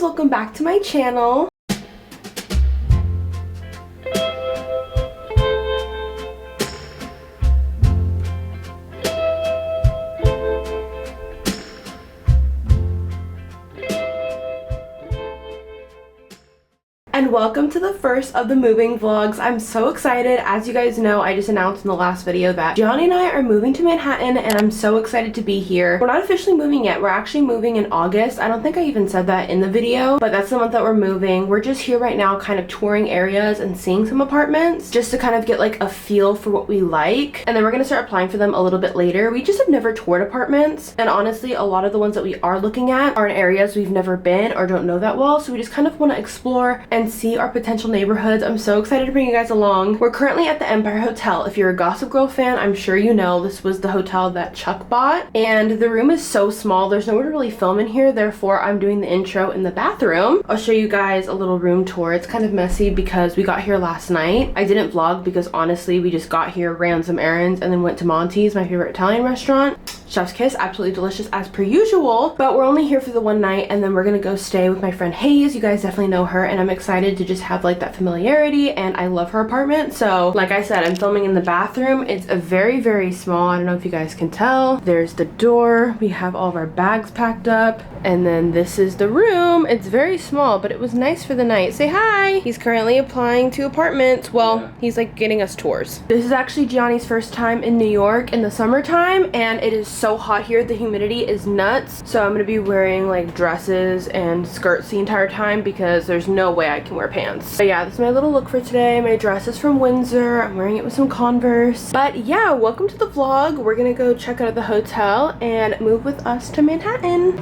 welcome back to my channel. And welcome to the first of the moving vlogs. I'm so excited. As you guys know, I just announced in the last video that Gianni and I are moving to Manhattan, and I'm so excited to be here. We're not officially moving yet. We're actually moving in August. I don't think I even said that in the video, but that's the month that we're moving. We're just here right now kind of touring areas and seeing some apartments just to kind of get like a feel for what we like. And then we're gonna start applying for them a little bit later. We just have never toured apartments, and honestly, a lot of the ones that we are looking at are in areas we've never been or don't know that well, so we just kind of want to explore and see our potential neighborhoods. I'm so excited to bring you guys along. We're currently at the Empire Hotel. If you're a Gossip Girl fan, I'm sure you know this was the hotel that Chuck bought, and the room is so small. There's nowhere to really film in here, therefore I'm doing the intro in the bathroom. I'll show you guys a little room tour. It's kind of messy because we got here last night. I didn't vlog because honestly we just got here, ran some errands, and then went to Monty's, my favorite Italian restaurant. Chef's kiss, absolutely delicious as per usual, but we're only here for the one night, and then we're gonna go stay with my friend Hayes. You guys definitely know her, and I'm excited to just have like that familiarity, and I love her apartment. So like I said, I'm filming in the bathroom. It's a very, very small. I don't know if you guys can tell. There's the door. We have all of our bags packed up, and then this is the room. It's very small, but it was nice for the night. Say hi. He's currently applying to apartments. Well, he's like getting us tours. This is actually Gianni's first time in New York in the summertime, and it is so hot here. The humidity is nuts, so I'm gonna be wearing like dresses and skirts the entire time because there's no way I can wear pants. But yeah, this is my little look for today. My dress is from Windsor. I'm wearing it with some Converse. But yeah, welcome to the vlog. We're gonna go check out the hotel and move with us to Manhattan.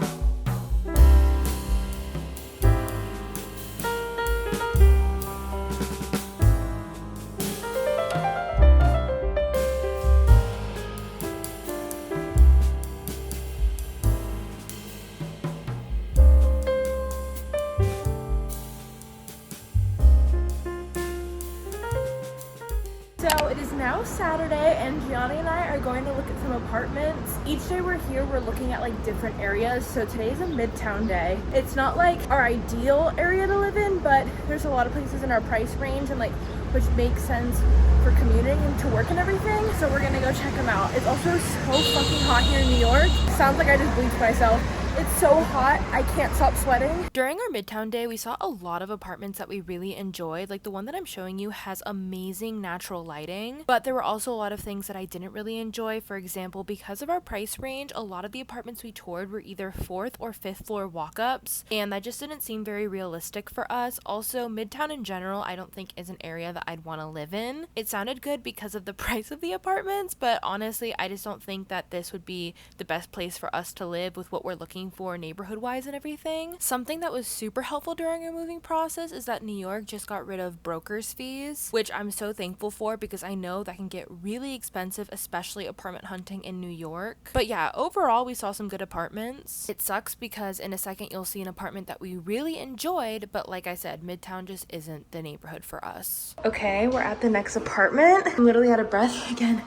So it is now Saturday, and Gianni and I are going to look at some apartments. Each day we're here, we're looking at like different areas. So today's a Midtown day. It's not like our ideal area to live in, but there's a lot of places in our price range and like which makes sense for commuting and to work and everything. So we're gonna go check them out. It's also so fucking hot here in New York. Sounds like I just bleached myself. It's so hot, I can't stop sweating. During our Midtown day, we saw a lot of apartments that we really enjoyed. Like the one that I'm showing you has amazing natural lighting, but there were also a lot of things that I didn't really enjoy. For example, because of our price range, a lot of the apartments we toured were either 4th or 5th floor walk-ups, and that just didn't seem very realistic for us. Also, Midtown in general, I don't think is an area that I'd want to live in. It sounded good because of the price of the apartments, but honestly, I just don't think that this would be the best place for us to live with what we're looking for neighborhood wise and everything. Something that was super helpful during our moving process is that New York just got rid of broker's fees, which I'm so thankful for because I know that can get really expensive, especially apartment hunting in New York. But yeah, overall we saw some good apartments. It sucks because in a second you'll see an apartment that we really enjoyed, but like I said, Midtown just isn't the neighborhood for us. Okay, we're at the next apartment. I'm literally out of breath again.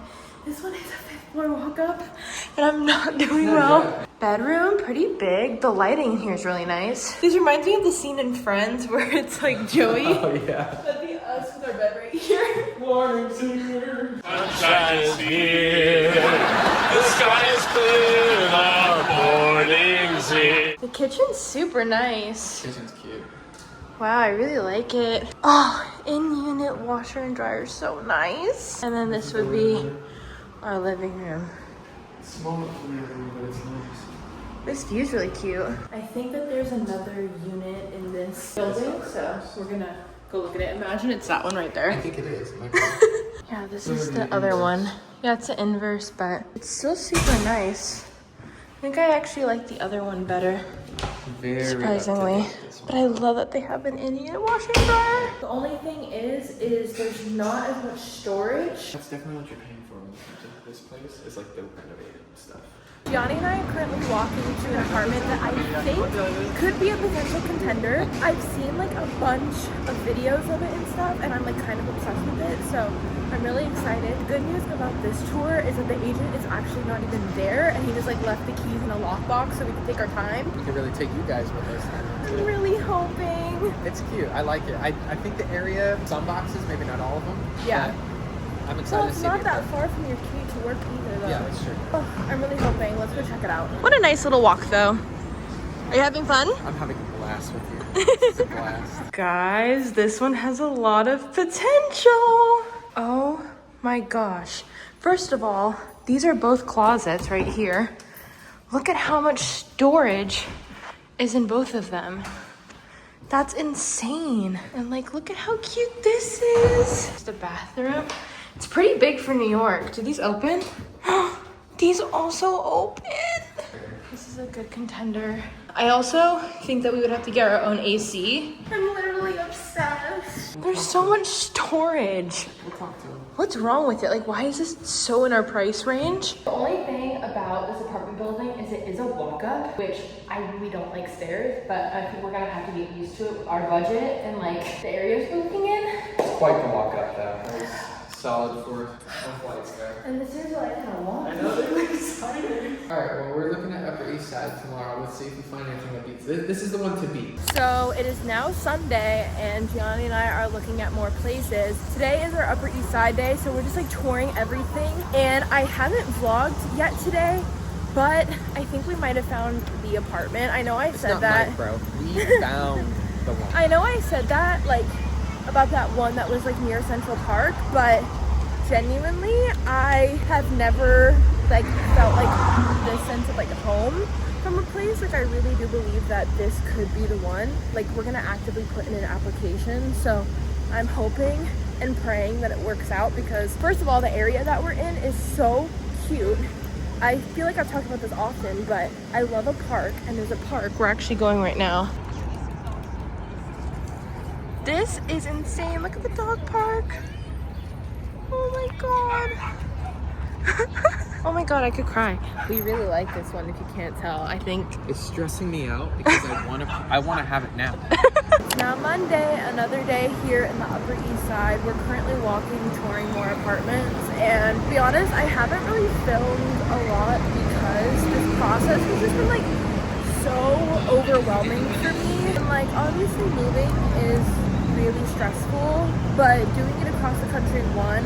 This one is a 5th floor walk up, and I'm not doing well. Bedroom, pretty big. The lighting in here is really nice. This reminds me of the scene in Friends where it's like Joey. Oh yeah. That'd be us with our bed right here. Morning singer. Sunshine is here. The sky is clear. The morning's here. The kitchen's super nice. Kitchen's cute. Wow, I really like it. Oh, in-unit washer and dryer is so nice. And then this would be our living room. It's small for your room, but it's nice. This view's really cute. I think that there's another unit in this building, so we're gonna go look at it. Imagine it's that one right there. I think it is. Yeah, this is the other one. Yeah, it's an inverse, but it's still super nice. I think I actually like the other one better. Very surprisingly. But I love that they have an in-unit washer and dryer. The only thing is there's not as much storage. That's definitely what you're paying for when you come to this place. It's like the renovated stuff. Gianni and I are currently walking into an apartment that I think could be a potential contender. I've seen like a bunch of videos of it and stuff, and I'm like kind of obsessed with it, so I'm really excited. The good news about this tour is that the agent is actually not even there, and he just like left the keys in a lockbox so we can take our time. We can really take you guys with us. I'm really hoping. It's cute. I like it. I think the area, some boxes, maybe not all of them. Yeah. I'm excited to see Well, it's not the that far from your commute to work either, though. Yeah, that's true. Oh, I'm really hoping. Let's go check it out. What a nice little walk, though. Are you having fun? I'm having a blast with you. This is a blast. Guys, this one has a lot of potential. Oh my gosh. First of all, these are both closets right here. Look at how much storage is in both of them. That's insane. And like, look at how cute this is. It's the bathroom. It's pretty big for New York. Do these open? These also open. This is a good contender. I also think that we would have to get our own AC. I'm literally obsessed. There's so much storage. We'll talk to him. What's wrong with it? Like, why is this so in our price range? The only thing about this apartment building is it is a walk-up, which I really don't like stairs, but I think we're gonna have to get used to it with our budget and like the areas we're looking in. It's quite the walk up though. There's solid 4 flights there. And the stairs are like kind of long. I know, they look exciting. Alright, well we're looking at Upper East Side tomorrow. Let's see if we find anything that beats. This is the one to beat. So it is now Sunday and Gianni and I are looking at more places. Today is our Upper East Side day, so we're just like touring everything. And I haven't vlogged yet today, but I think we might have found the apartment. I know I said that. It's not mine, bro. We found the one. I know I said that, like, about that one that was like near Central Park, but genuinely, I have never like felt like this sense of like home from a place. Like, I really do believe that this could be the one. Like, we're gonna actively put in an application, so I'm hoping and praying that it works out, because first of all, the area that we're in is so cute. I feel like I've talked about this often, but I love a park, and there's a park we're actually going right now. This is insane. Look at the dog park. Oh my god. Oh my god, I could cry. We really like this one, if you can't tell. I think It's stressing me out because I want to have it now. it's now Monday, another day here in the Upper East Side. We're currently walking, touring more apartments, and to be honest, I haven't really filmed a lot because this process has just been like so overwhelming for me. And like, obviously moving is really stressful, but doing it across the country, one,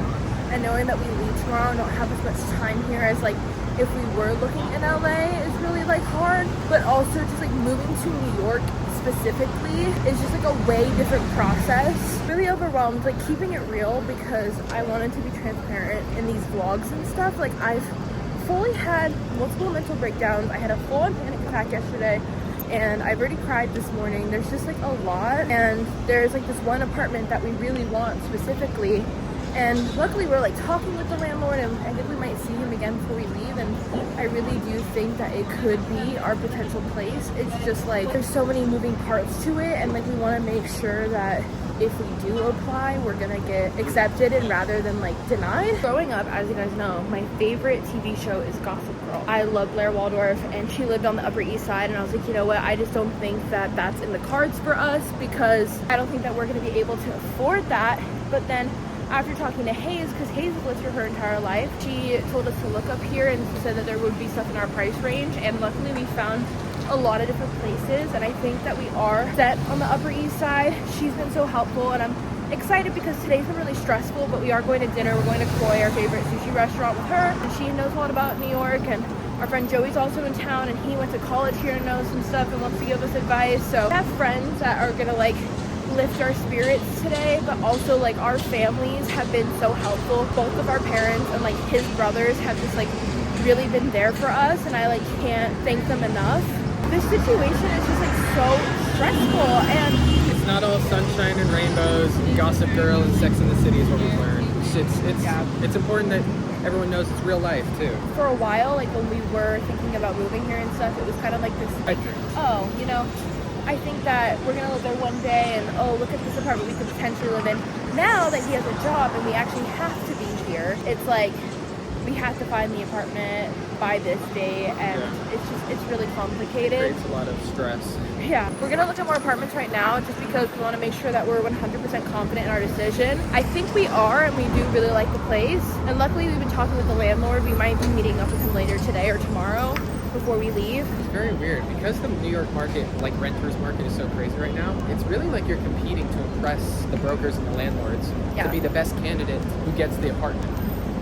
and knowing that we leave tomorrow and don't have as much time here as like if we were looking in LA is really like hard. But also just like moving to New York specifically is just like a way different process. Really overwhelmed, like keeping it real, because I wanted to be transparent in these vlogs and stuff. Like, I've fully had multiple mental breakdowns. I had a full-on panic attack yesterday, and I've already cried this morning. There's just like a lot, and there's like this one apartment that we really want specifically, and luckily we're like talking with the landlord, and I think we might see him again before we leave, and I really do think that it could be our potential place. It's just like there's so many moving parts to it, and like we want to make sure that if we do apply, we're gonna get accepted and rather than like denied. Growing up, as you guys know, my favorite TV show is Gossip Girl. I love Blair Waldorf, and she lived on the Upper East Side, and I was like, you know what, I just don't think that that's in the cards for us, because I don't think that we're gonna be able to afford that. But then after talking to Hayes, because Hayes has lived here her entire life, she told us to look up here and said that there would be stuff in our price range, and luckily we found a lot of different places, and I think that we are set on the Upper East Side. She's been so helpful, and I'm excited because today's been really stressful, but we are going to dinner. We're going to Koi, our favorite sushi restaurant, with her, and she knows a lot about New York, and our friend Joey's also in town, and he went to college here and knows some stuff and wants to give us advice. So we have friends that are gonna like lift our spirits today, but also like our families have been so helpful. Both of our parents and like his brothers have just like really been there for us, and I like can't thank them enough. This situation is just like so stressful, and It's not all sunshine and rainbows, Gossip Girl and Sex and the City is what we've learned. It's important that everyone knows it's real life too. for a while, like when we were thinking about moving here and stuff, it was kind of like this, like, oh, you know, I think that we're gonna live there one day, and oh, look at this apartment we could potentially live in. Now that he has a job and we actually have to be here, it's like we have to find the apartment by this day, and it's really complicated. It creates a lot of stress. Yeah, we're gonna look at more apartments right now just because we want to make sure that we're 100% confident in our decision. I think we are, and we do really like the place, and luckily we've been talking with the landlord. We might be meeting up with him later today or tomorrow, before we leave. It's very weird because the New York market, like renters market, is so crazy right now. It's really like you're competing to impress the brokers and the landlords to be the best candidate who gets the apartment.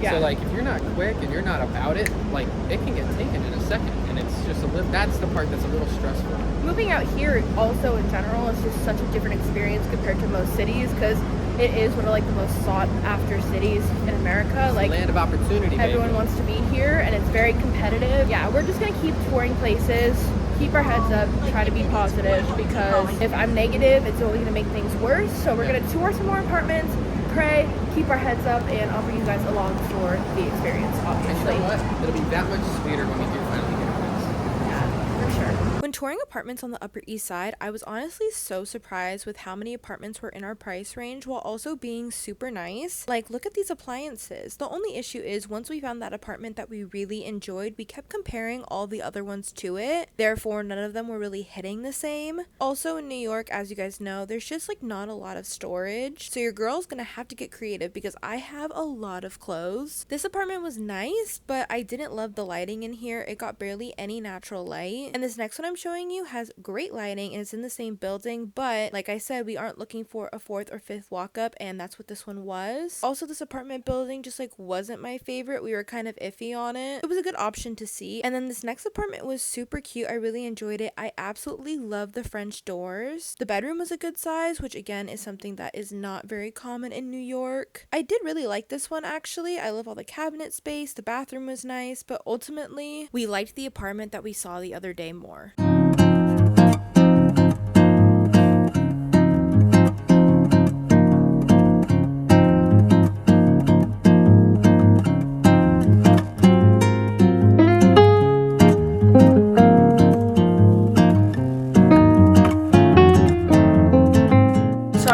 So like if you're not quick and you're not about it, like it can get taken in a second, and it's just that's the part that's a little stressful. Moving out here also in general is just such a different experience compared to most cities, because it is one of like the most sought after cities in America. Like land of opportunity. Everyone wants to be here, and it's very competitive. Yeah, we're just gonna keep touring places, keep our heads up, try to be positive, because if I'm negative, it's only gonna make things worse. So we're gonna tour some more apartments, pray, keep our heads up, and I'll bring you guys along for the experience, obviously. And you know what? It'll be that much sweeter when we do finally get a place. Yeah, for sure. When touring apartments on the Upper East Side, I was honestly so surprised with how many apartments were in our price range while also being super nice. Like, look at these appliances. The only issue is once we found that apartment that we really enjoyed, we kept comparing all the other ones to it. Therefore, none of them were really hitting the same. Also in New York, as you guys know, there's just like not a lot of storage. So your girl's gonna have to get creative because I have a lot of clothes. This apartment was nice, but I didn't love the lighting in here. It got barely any natural light. And this next one I'm showing you has great lighting and it's in the same building, but like I said, we aren't looking for a fourth or fifth walk up, and that's what this one was. Also, this apartment building just like wasn't my favorite. We were kind of iffy on it. It was a good option to see. And then this next apartment was super cute. I really enjoyed it. I absolutely love the French doors. The bedroom was a good size, which again is something that is not very common in New York. I did really like this one actually. I love all the cabinet space. The bathroom was nice, but ultimately we liked the apartment that we saw the other day more.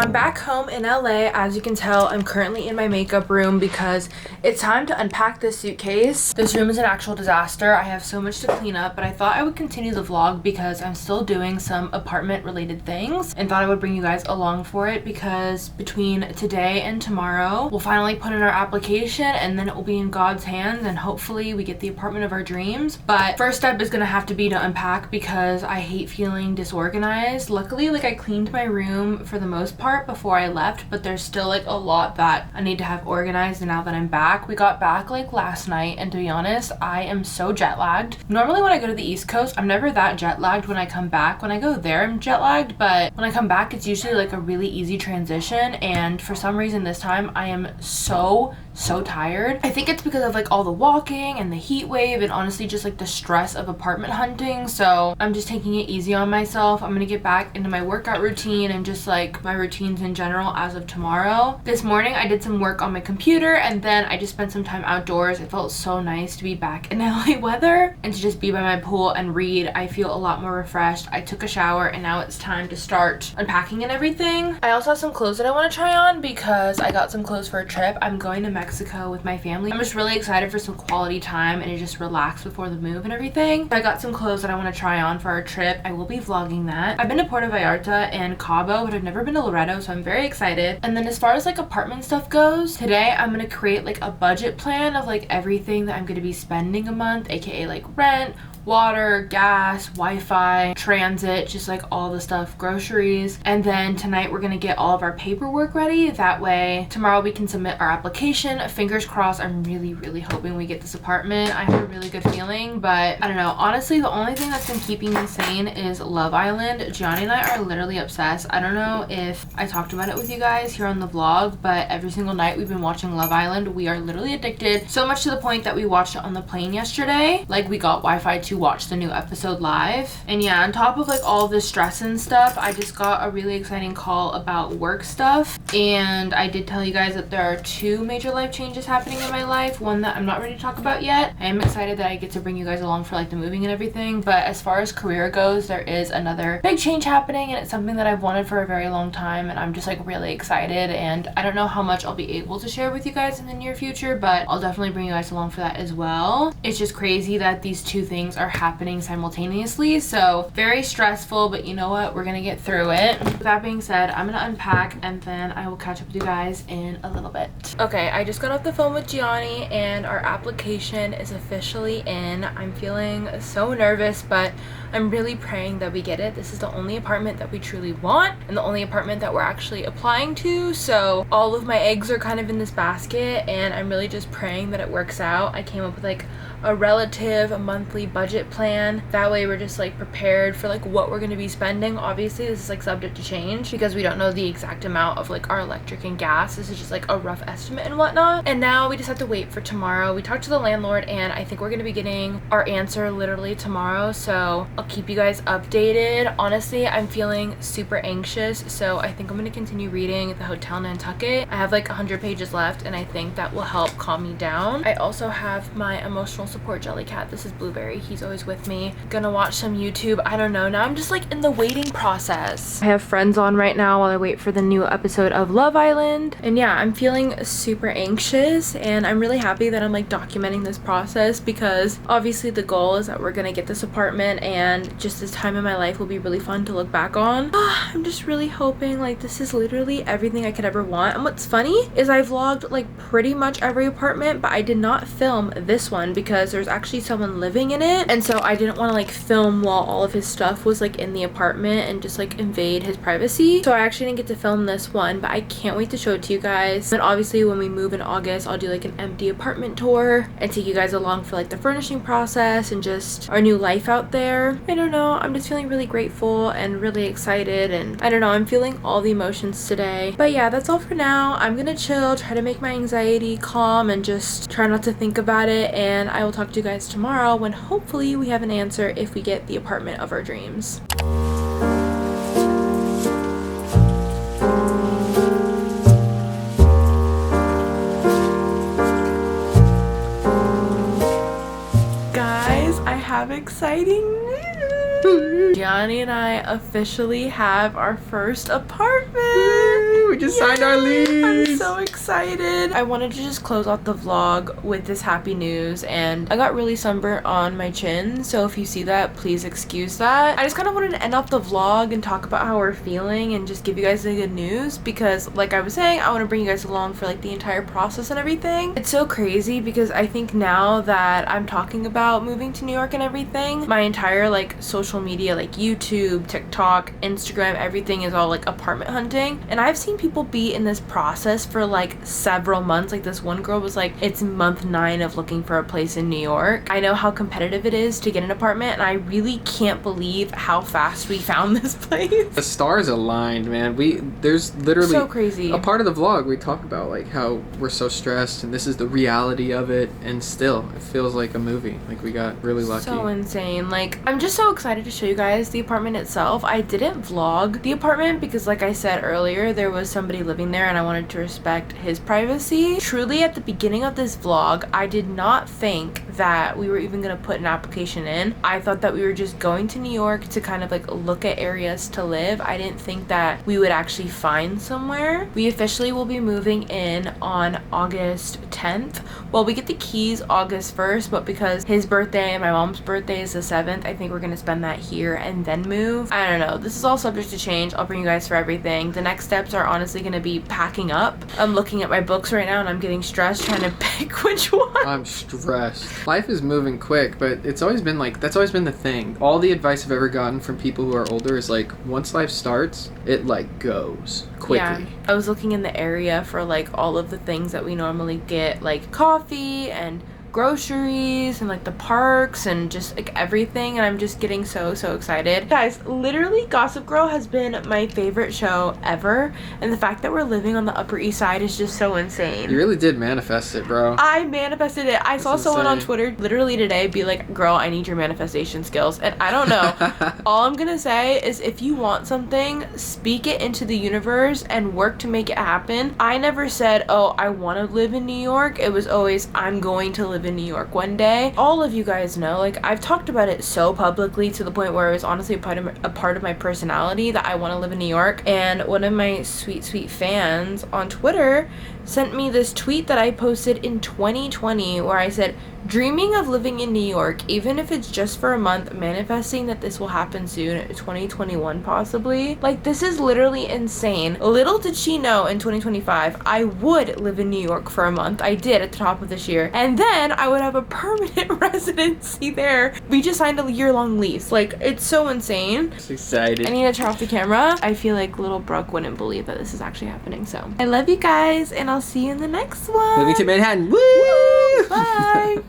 I'm back home in LA. As you can tell, I'm currently in my makeup room because it's time to unpack this suitcase. This room is an actual disaster. I have so much to clean up, but I thought I would continue the vlog because I'm still doing some apartment related things and thought I would bring you guys along for it, because between today and tomorrow we'll finally put in our application and then it will be in God's hands and hopefully we get the apartment of our dreams. But first step is gonna have to be to unpack because I hate feeling disorganized. Luckily, like I cleaned my room for the most part before I left, but there's still like a lot that I need to have organized. And now that I'm back, we got back like last night, and to be honest, I am so jet lagged. Normally when I go to the East Coast, I'm never that jet lagged. When I come back, when I go there, I'm jet lagged, but when I come back, it's usually like a really easy transition. And for some reason this time I am so tired. I think it's because of like all the walking and the heat wave and honestly just like the stress of apartment hunting. So I'm just taking it easy on myself. I'm gonna get back into my workout routine and just like my routines in general as of tomorrow. This morning I did some work on my computer and then I just spent some time outdoors. It felt so nice to be back in LA weather and to just be by my pool and read. I feel a lot more refreshed. I took a shower and now it's time to start unpacking and everything. I also have some clothes that I want to try on because I got some clothes for a trip. I'm going to Mexico with my family. I'm just really excited for some quality time and to just relax before the move and everything. I got some clothes that I want to try on for our trip. I will be vlogging that. I've been to Puerto Vallarta and Cabo, but I've never been to Loreto, so I'm very excited. And then as far as like apartment stuff goes, today I'm gonna create like a budget plan of like everything that I'm gonna be spending a month, aka like rent, water, gas, Wi-Fi, transit, just like all the stuff, groceries. And then tonight we're gonna get all of our paperwork ready. That way tomorrow we can submit our application. Fingers crossed. I'm really hoping we get this apartment. I have a really good feeling, but I don't know. Honestly, the only thing that's been keeping me sane is Love Island. Gianni and I are literally obsessed. I don't know if I talked about it with you guys here on the vlog, but every single night we've been watching Love Island. We are literally addicted, so much to the point that we watched it on the plane yesterday. Like we got Wi-Fi to watch the new episode live. And yeah, on top of like all the stress and stuff, I just got a really exciting call about work stuff. And I did tell you guys that there are two major life changes happening in my life. One that I'm not ready to talk about yet. I am excited that I get to bring you guys along for like the moving and everything. But as far as career goes, there is another big change happening and it's something that I've wanted for a very long time. And I'm just like really excited. And I don't know how much I'll be able to share with you guys in the near future, but I'll definitely bring you guys along for that as well. It's just crazy that these two things are happening simultaneously, so very stressful, but you know what, we're gonna get through it. With that being said, I'm gonna unpack and then I will catch up with you guys in a little bit. Okay, I just got off the phone with Gianni and our application is officially in. I'm feeling so nervous, but I'm really praying that we get it. This is the only apartment that we truly want and the only apartment that we're actually applying to. So all of my eggs are kind of in this basket and I'm really just praying that it works out. I came up with like a relative monthly budget plan. That way we're just like prepared for like what we're going to be spending. Obviously this is like subject to change because we don't know the exact amount of like our electric and gas. This is just like a rough estimate and whatnot. And now we just have to wait for tomorrow. We talked to the landlord and I think we're going to be getting our answer literally tomorrow. So I'll keep you guys updated. Honestly, I'm feeling super anxious. So I think I'm going to continue reading The Hotel Nantucket. I have like 100 pages left and I think that will help calm me down. I also have my emotional support jelly cat. This is Blueberry. He's always with me. Gonna watch some YouTube. I don't know. Now I'm just like in the waiting process. I have friends on right now while I wait for the new episode of Love Island. And yeah, I'm feeling super anxious and I'm really happy that I'm like documenting this process because obviously the goal is that we're gonna get this apartment and just this time in my life will be really fun to look back on. I'm just really hoping like this is literally everything I could ever want. And what's funny is I vlogged like pretty much every apartment, but I did not film this one because there's actually someone living in it, and so I didn't want to like film while all of his stuff was like in the apartment and just like invade his privacy. So I actually didn't get to film this one, but I can't wait to show it to you guys. And obviously when we move in August, I'll do like an empty apartment tour and take you guys along for like the furnishing process and just our new life out there. I don't know, I'm just feeling really grateful and really excited, and I don't know, I'm feeling all the emotions today. But yeah, that's all for now. I'm gonna chill, try to make my anxiety calm and just try not to think about it, and I will talk to you guys tomorrow when hopefully we have an answer if we get the apartment of our dreams. Guys, I have exciting news. Gianni and I officially have our first apartment. We just signed our lease. I'm so excited. I wanted to just close out the vlog with this happy news, and I got really sunburnt on my chin, so if you see that, please excuse that. I just kind of wanted to end off the vlog and talk about how we're feeling and just give you guys the good news because like I was saying, I want to bring you guys along for like the entire process and everything. It's so crazy because I think now that I'm talking about moving to New York and everything, my entire like social media, like YouTube, TikTok, Instagram, everything is all like apartment hunting, and I've seen people be in this process for like several months. Like this one girl was like, it's month 9 of looking for a place in New York. I know how competitive it is to get an apartment, and I really can't believe how fast we found this place. The stars aligned, man. There's literally so crazy. A part of the vlog we talk about like how we're so stressed and this is the reality of it, and still it feels like a movie. Like we got really lucky. So insane. Like I'm just so excited to show you guys the apartment itself. I didn't vlog the apartment because like I said earlier, there was somebody living there and I wanted to respect his privacy. Truly at the beginning of this vlog, I did not think that we were even gonna put an application in. I thought that we were just going to New York to kind of like look at areas to live. I didn't think that we would actually find somewhere. We officially will be moving in on August 10th. Well, we get the keys August 1st, but because his birthday and my mom's birthday is the 7th, I think we're gonna spend that here and then move. I don't know. This is all subject to change. I'll bring you guys for everything. The next steps are honestly gonna be packing up. I'm looking at my books right now and I'm getting stressed trying to pick which one. I'm stressed. Life is moving quick, but it's always been like, that's always been the thing. All the advice I've ever gotten from people who are older is like, once life starts, it like goes quickly. Yeah. I was looking in the area for like all of the things that we normally get, like coffee and groceries and like the parks and just like everything, and I'm just getting so excited. Guys, literally Gossip Girl has been my favorite show ever, and the fact that we're living on the Upper East Side is just so insane. You really did manifest it, bro. I manifested it. I saw someone on Twitter literally today be like, girl, I need your manifestation skills, and I don't know. All I'm gonna say is if you want something, speak it into the universe and work to make it happen. I never said, oh, I want to live in New York. It was always, I'm going to live in New York one day. All of you guys know, like I've talked about it so publicly to the point where it was honestly a part of my personality that I want to live in New York. And one of my sweet fans on Twitter sent me this tweet that I posted in 2020 where I said, dreaming of living in New York, even if it's just for a month, manifesting that this will happen soon, 2021 possibly. Like, this is literally insane. Little did she know in 2025 I would live in New York for a month. I did at the top of this year, and then I would have a permanent residency there. We just signed a year-long lease. Like, it's so insane. So excited. I need to turn off the camera. I feel like little Brooke wouldn't believe that this is actually happening. So I love you guys, and I'll see you in the next one. Moving to Manhattan. Woo! Bye.